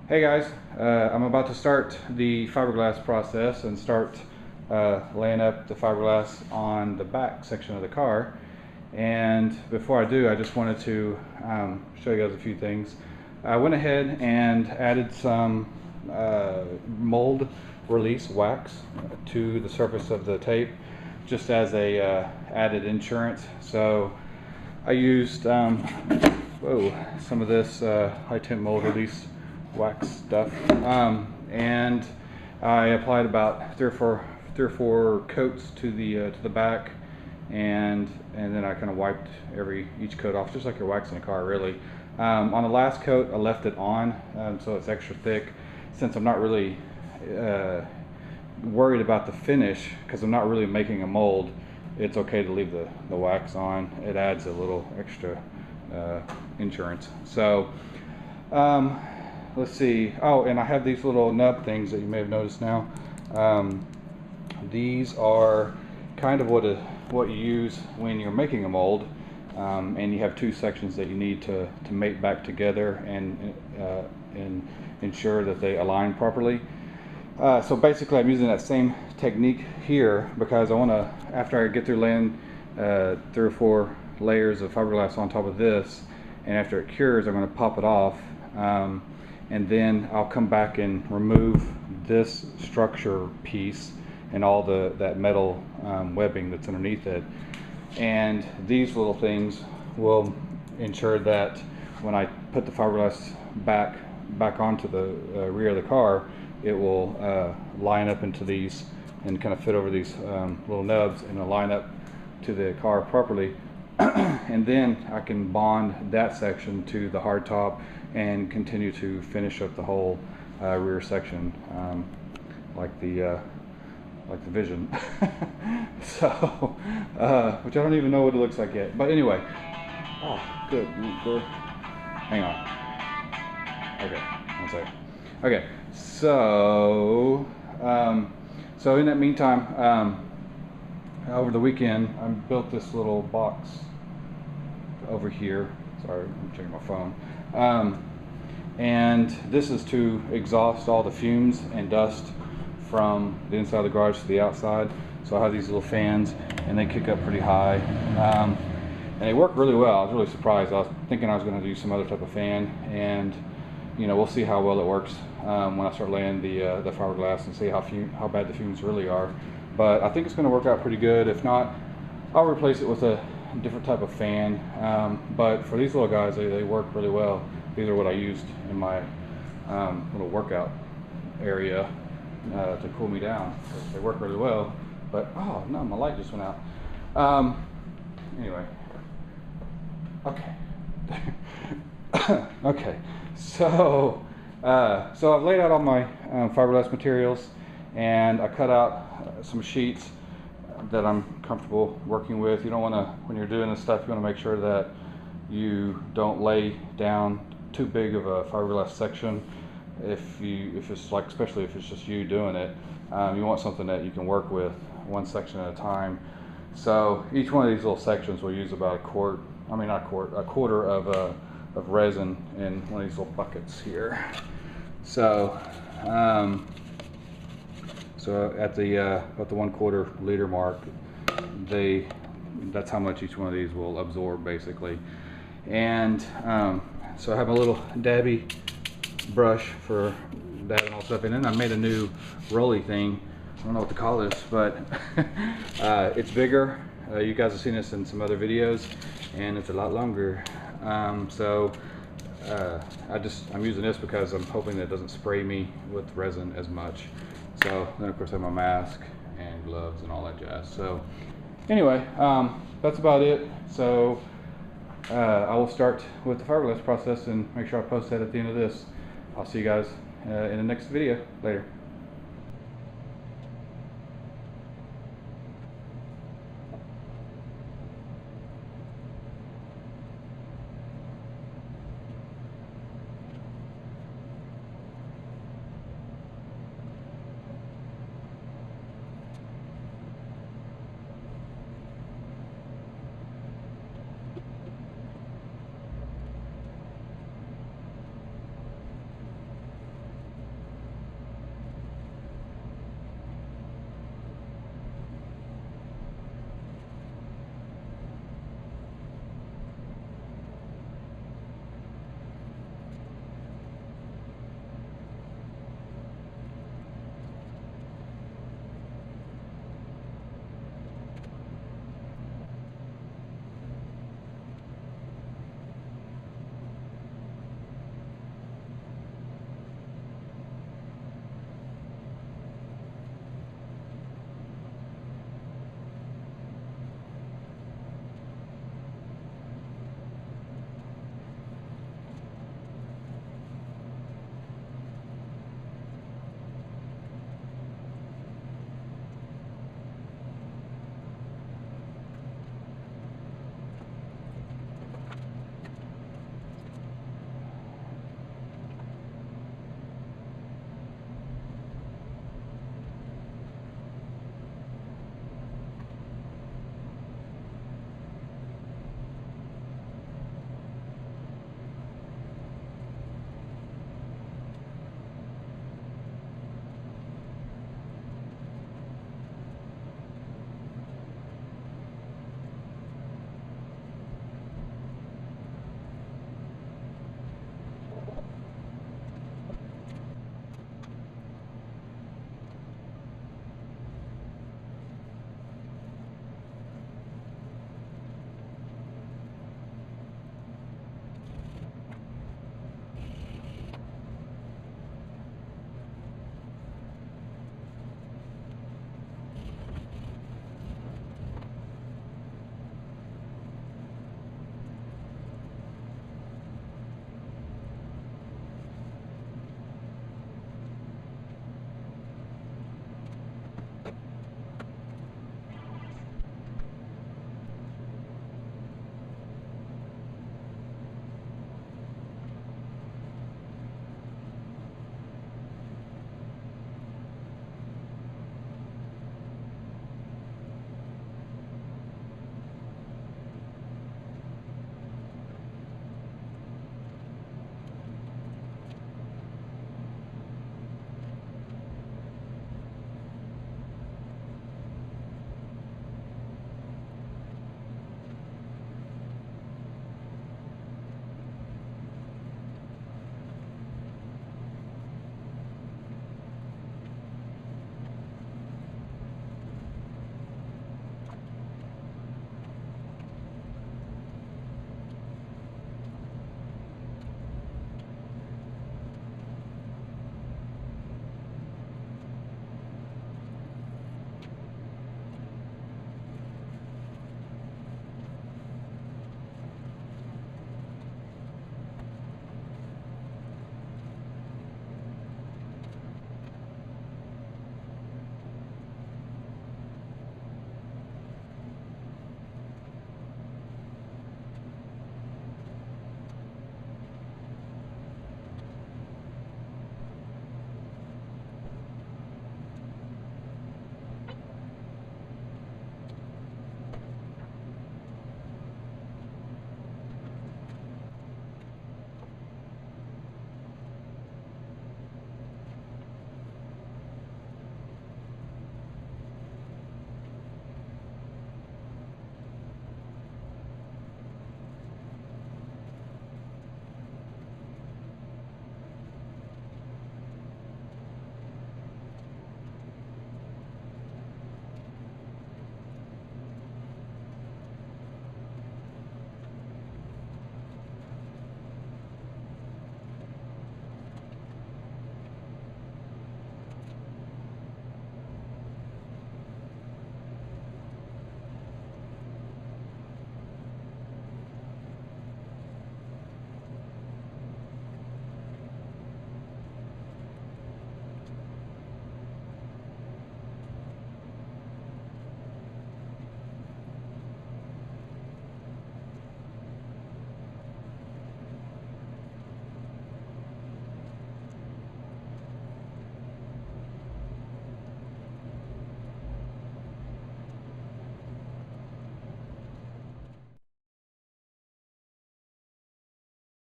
Hey guys, I'm about to start the fiberglass process and start laying up the fiberglass on the back section of the car. And before I do, I just wanted to show you guys a few things. I went ahead and added some mold release wax to the surface of the tape just as a added insurance. So I used some of this high temp mold release wax stuff, and I applied about three or four coats to the back, and then I kind of wiped each coat off, just like you're waxing a car, really. On the last coat, I left it on, so it's extra thick, since I'm not really worried about the finish, because I'm not really making a mold. It's okay to leave the wax on. It adds a little extra insurance. So let's see. Oh, and I have these little nub things that you may have noticed now. These are kind of what you use when you're making a mold, and you have two sections that you need to mate back together and ensure that they align properly. So basically I'm using that same technique here because I want to, after I get through laying 3 or 4 layers of fiberglass on top of this, and after it cures, I'm going to pop it off, and then I'll come back and remove this structure piece and all that metal webbing that's underneath it. And these little things will ensure that when I put the fiberglass back onto the rear of the car, it will line up into these and kind of fit over these little nubs and line up to the car properly. And then I can bond that section to the hardtop and continue to finish up the whole rear section, like the Vision. So, which I don't even know what it looks like yet. But anyway, oh, good. Hang on. Okay, one second. Okay, so in that meantime, over the weekend, I built this little box over here. Sorry, I'm checking my phone. And this is to exhaust all the fumes and dust from the inside of the garage to the outside. So I have these little fans, and they kick up pretty high. And they work really well. I was really surprised. I was thinking I was going to do some other type of fan, and we'll see how well it works when I start laying the fiberglass and see how bad the fumes really are. But I think it's going to work out pretty good. If not, I'll replace it with a different type of fan. But for these little guys, they work really well. These are what I used in my little workout area to cool me down. They work really well. But oh no, my light just went out. Anyway, okay. Okay, so I've laid out all my fiberglass materials, and I cut out some sheets that I'm comfortable working with. You don't want to, when you're doing this stuff, you want to make sure that you don't lay down too big of a fiberglass section. If it's like, especially if it's just you doing it, you want something that you can work with one section at a time. So each one of these little sections will use about a quarter of resin in one of these little buckets here. So at the 1/4 liter mark, that's how much each one of these will absorb, basically. And so I have a little dabby brush for dabbing all stuff in, and I made a new rolly thing. I don't know what to call this, but it's bigger. You guys have seen this in some other videos, and it's a lot longer. I'm using this because I'm hoping that it doesn't spray me with resin as much. So then of course I have my mask and gloves and all that jazz. So anyway, that's about it. So I will start with the fiberglass process and make sure I post that at the end of this. I'll see you guys in the next video later.